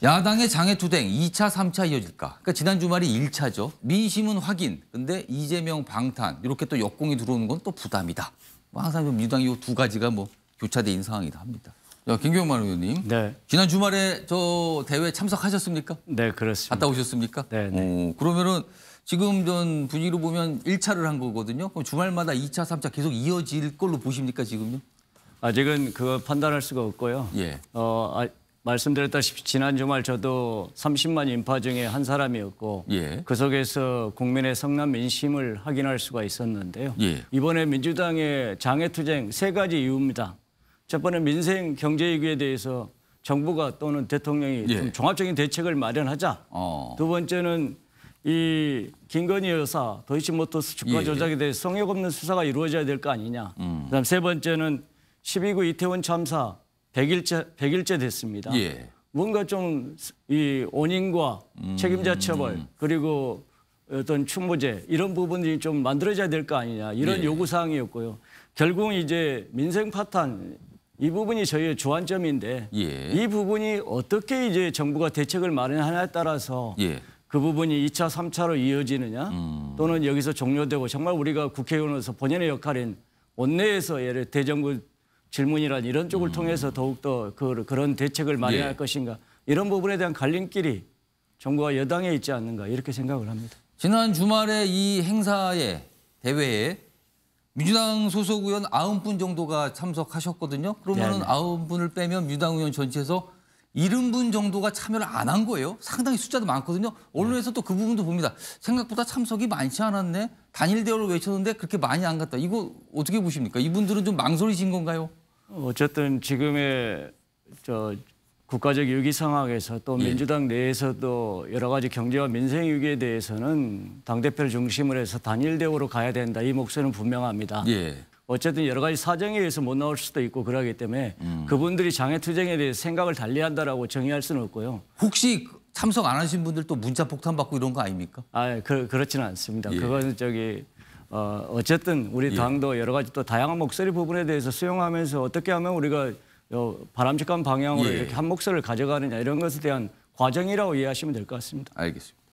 야당의 장애투쟁 2차, 3차 이어질까? 그러니까 지난 주말이 1차죠. 민심은 확인. 근데 이재명 방탄 이렇게 또 역공이 들어오는 건 또 부담이다. 뭐 항상 민주당 이 두 가지가 뭐 교차돼 있는 상황이다 합니다. 자, 김경만 의원님. 네. 지난 주말에 저 대회 참석하셨습니까? 네, 그렇습니다. 갔다 오셨습니까? 네. 네. 그러면은 지금 전 분위기로 보면 1차를 한 거거든요. 그럼 주말마다 2차, 3차 계속 이어질 걸로 보십니까 지금요? 아직은 그거 판단할 수가 없고요. 예. 말씀드렸다시피 지난 주말 저도 30만 인파 중에 한 사람이었고 예. 그 속에서 국민의 성남 민심을 확인할 수가 있었는데요. 예. 이번에 민주당의 장애투쟁 세 가지 이유입니다. 첫 번째 민생 경제 위기에 대해서 정부가 또는 대통령이 예. 좀 종합적인 대책을 마련하자. 두 번째는 이 김건희 여사 도이치모터스 주가 예. 조작에 대해서 성역 없는 수사가 이루어져야 될 거 아니냐. 그다음 세 번째는 12구 이태원 참사 100일째 됐습니다. 예. 뭔가 좀 이 원인과 책임자 처벌 그리고 어떤 충무제 이런 부분들이 좀 만들어져야 될 거 아니냐 이런 예. 요구사항이었고요. 결국은 이제 민생 파탄 이 부분이 저희의 주안점인데 예. 이 부분이 어떻게 이제 정부가 대책을 마련하냐에 따라서 예. 그 부분이 2차, 3차로 이어지느냐 또는 여기서 종료되고 정말 우리가 국회의원으로서 본연의 역할인 원내에서 예를 대정부 질문이란 이런 쪽을 통해서 더욱더 그런 대책을 마련할 예. 것인가 이런 부분에 대한 갈림길이 정부와 여당에 있지 않는가 이렇게 생각을 합니다. 지난 주말에 이 행사에 대회에 민주당 소속 의원 90분 정도가 참석하셨거든요. 그러면은 네네. 90분을 빼면 민주당 의원 전체에서 70분 정도가 참여를 안 한 거예요. 상당히 숫자도 많거든요. 언론에서 또 그 부분도 봅니다. 생각보다 참석이 많지 않았네. 단일 대우를 외쳤는데 그렇게 많이 안 갔다. 이거 어떻게 보십니까? 이분들은 좀 망설이신 건가요? 어쨌든 지금의 국가적 위기 상황에서 또 예. 민주당 내에서도 여러 가지 경제와 민생 위기에 대해서는 당대표를 중심으로 해서 단일 대우로 가야 된다. 이 목소리는 분명합니다. 예. 어쨌든 여러 가지 사정에 의해서 못 나올 수도 있고 그러기 때문에 그분들이 장애투쟁에 대해서 생각을 달리한다라고 정의할 수는 없고요. 혹시 참석 안 하신 분들 또 문자 폭탄 받고 이런 거 아닙니까? 그렇지는 않습니다. 예. 그건 어쨌든 우리 예. 당도 여러 가지 또 다양한 목소리 부분에 대해서 수용하면서 어떻게 하면 우리가 바람직한 방향으로 예. 이렇게 한 목소리를 가져가느냐 이런 것에 대한 과정이라고 이해하시면 될 것 같습니다. 알겠습니다.